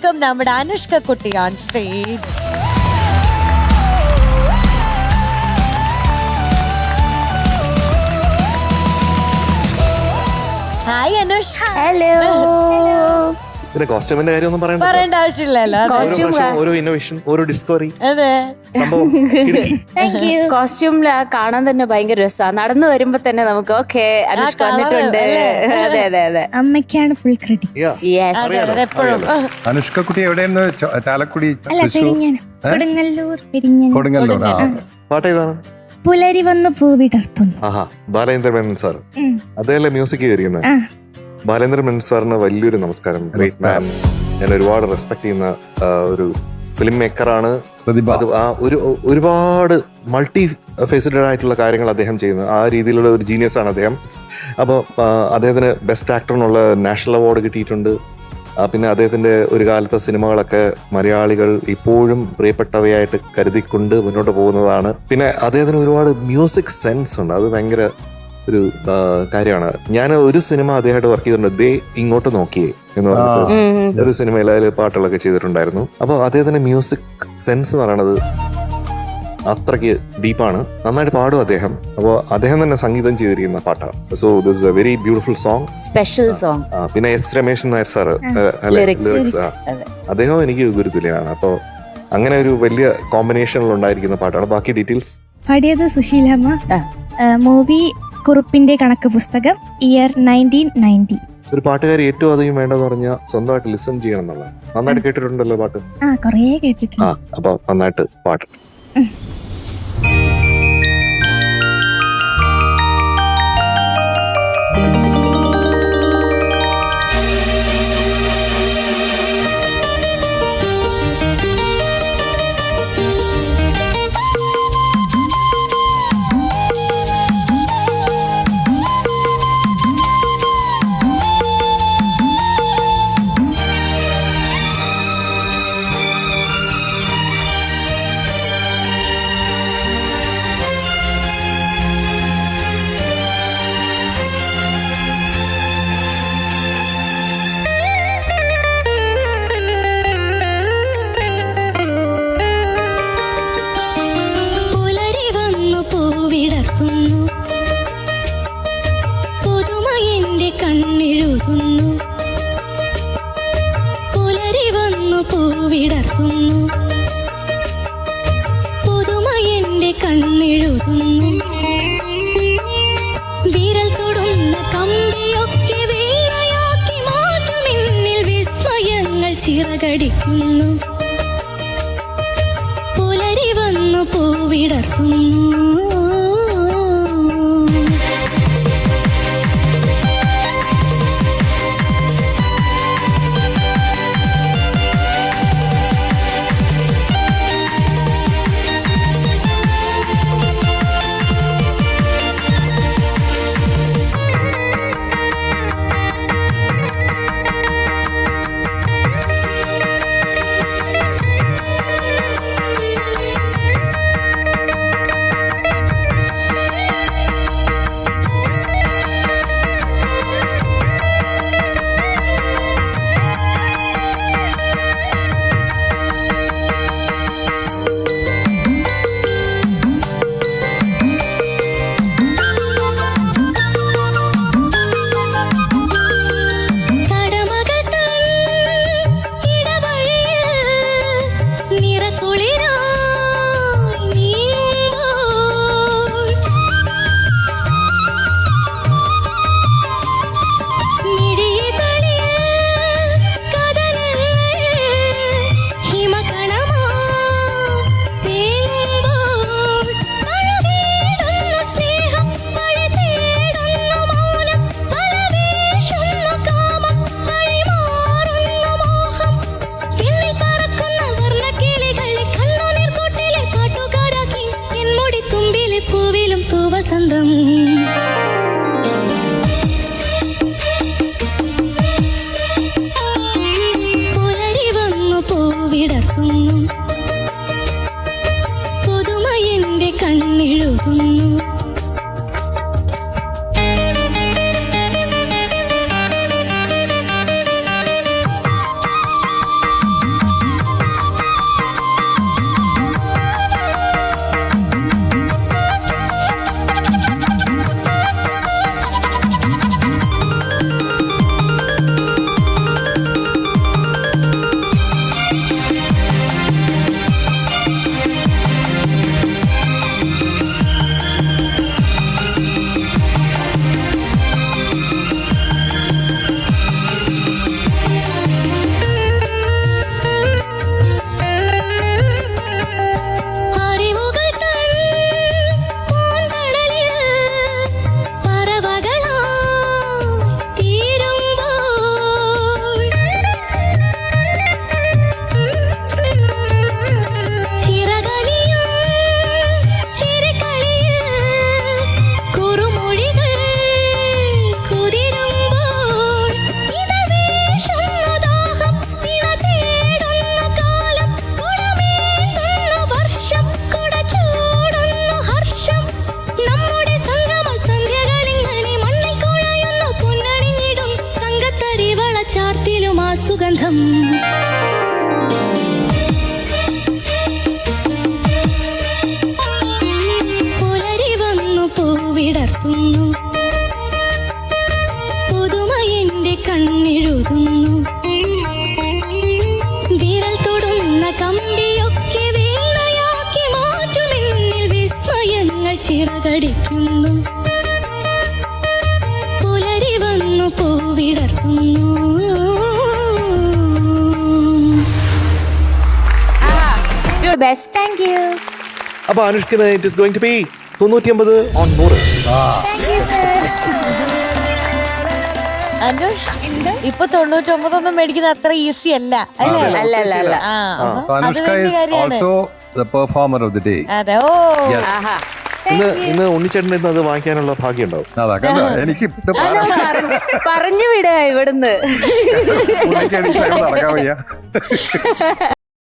Welcome നമ്മുടെ അനുഷ്ക കുട്ടി on stage. Hi Anush. Hello. പിന്നെ കോസ്റ്റ്യൂമിന്റെ കാര്യമൊന്നും പറയേണ്ട ആവശ്യമില്ലല്ലോ. ഓരോ ഇന്നോവേഷൻ, ഓരോ ഡിസ്കവറി അതെ, സംഭവം. കോസ്റ്റ്യൂമിൽ കാണാൻ തന്നെ ഭയങ്കര രസമാണ്. നടന്നു വരുമ്പോ തന്നെ നമുക്ക് ഓക്കെ അനുഷ്ക വന്നിട്ടുണ്ട്. അതെ അതെ അതെ, അമ്മയ്ക്കാണ് ഫുൾ ക്രെഡിറ്റ്. എപ്പോഴും. അനുഷ്ക കുട്ടി എവിടെയായിരുന്നു? ചാലക്കുടി, കൊടുങ്ങല്ലൂർ. കൊടുങ്ങല്ലൂർ. പാട്ട് ഏതാണ്? പുലരി വന്ന് പൂവിടർത്തുന്നു. ആഹാ, ബാലേന്ദ്ര മേനോൻ സാർ. അതേല്ലേ മ്യൂസിക് ചെയ്തിരിക്കുന്നത്? ബാലേന്ദ്ര മേനോൻ സാറിന് വലിയൊരു നമസ്കാരം. ഗ്രേറ്റ് മാൻ. ഞാൻ ഒരുപാട് റെസ്പെക്ട് ചെയ്യുന്ന ഒരു ഫിലിം മേക്കറാണ്. അത് ഒരുപാട് മൾട്ടി ഫേസറ്റഡ് ആയിട്ടുള്ള കാര്യങ്ങൾ അദ്ദേഹം ചെയ്യുന്നത്. ആ രീതിയിലുള്ള ഒരു ജീനിയസ് ആണ് അദ്ദേഹം. അപ്പോൾ അദ്ദേഹത്തിന് ബെസ്റ്റ് ആക്ടറിനുള്ള നാഷണൽ അവാർഡ് കിട്ടിയിട്ടുണ്ട്. പിന്നെ അദ്ദേഹത്തിൻ്റെ ഒരു കാലത്തെ സിനിമകളൊക്കെ മലയാളികൾ ഇപ്പോഴും പ്രിയപ്പെട്ടവയായിട്ട് കരുതിക്കൊണ്ട് മുന്നോട്ട് പോകുന്നതാണ്. പിന്നെ അദ്ദേഹത്തിന് ഒരുപാട് മ്യൂസിക് സെൻസ് ഉണ്ട്. അത് ഭയങ്കര ഒരു കാര്യമാണ്. ഞാൻ ഒരു സിനിമ അദ്ദേഹമായിട്ട് വർക്ക് ചെയ്തിട്ടുണ്ട്, ദേ ഇങ്ങോട്ട് നോക്കിയേ എന്ന് പറഞ്ഞിട്ട് ഒരു സിനിമയിൽ അതിൽ പാട്ടുകളൊക്കെ ചെയ്തിട്ടുണ്ടായിരുന്നു. അപ്പോൾ അദ്ദേഹത്തിന്റെ മ്യൂസിക് സെൻസ് എന്ന് പറയണത് അത്രയ്ക്ക് ഡീപ്പാണ്. നന്നായിട്ട് പാടും അദ്ദേഹം. അപ്പോൾ അദ്ദേഹം തന്നെ സംഗീതം ചെയ്തിരിക്കുന്ന പാട്ടാണ്. So this is a very beautiful song, special song. പിന്നെ S Ramesan Nair sir lyrics, അദ്ദേഹം എനിക്ക് ഗുരുതുല്യനാണ്. അപ്പോൾ അങ്ങനെ ഒരു വലിയ കോമ്പിനേഷനിൽ ഉണ്ടായിരിക്കുന്ന പാട്ടാണ്. ബാക്കി ഡീറ്റെയിൽസ് പാടിയത് സുശീലമ്മ. മൂവി കുറുപ്പിന്റെ കണക്ക് പുസ്തകം, ഇയർ 1990. ഒരു പാട്ടുകാരി ഏറ്റവും അധികം വേണ്ടെന്ന് പറഞ്ഞാൽ സ്വന്തമായിട്ട് ലിസൺ ചെയ്യണം എന്നുള്ളത്. നന്നായിട്ട് കേട്ടിട്ടുണ്ടല്ലോ പാട്ട്? കുറേ കേട്ടിട്ടുണ്ട്. അപ്പൊ നന്നായിട്ട് പാട്ട്. വിരൽ തൊടുന്ന കമ്പിയൊക്കെ വീണയാക്കി മാറ്റുമെന്നിൽ വിസ്മയങ്ങൾ ചിറകടിക്കുന്നു. പുലരി വന്നു പൂവിടർത്തുന്നു. പുലരി വന്നു പൂവിടർത്തുന്നു. പുതുമ എന്റെ കണ്ണെഴുതുന്നു. കമ്പിയൊക്കെ വീണയാക്കി മാറ്റുമെന്നിൽ വിസ്മയങ്ങൾ ചിറകടിക്കുന്നു. പുലരി വന്നു പൂവിടർത്തുന്നു. ബെസ്റ്റ്. Thank you. അപ്പൊ അനുഷ്കിന് it is going to be 99 on 100. Thank you sir. Anush ഇപ്പൊ 99 ഒന്നും മേടിക്കുന്നത് അത്ര ഈസി അല്ല അല്ലേ? അല്ല ആ, So Anushka അത് is വലിയ കാര്യമാണ്. also the performer of the day. അതെ. ഓ Yes. ഇന്ന് ഉണ്ണിച്ചേട്ടൻ്റെ ഇന്ന് അത് വാങ്ങിക്കാനുള്ള ഭാഗ്യം ഉണ്ടാവും. അതാ കണ്ടോ എനിക്ക് ഇത് പറഞ്ഞു വിടുക ഇവിടുന്ന്. നടക്കാൻ വയ്യ.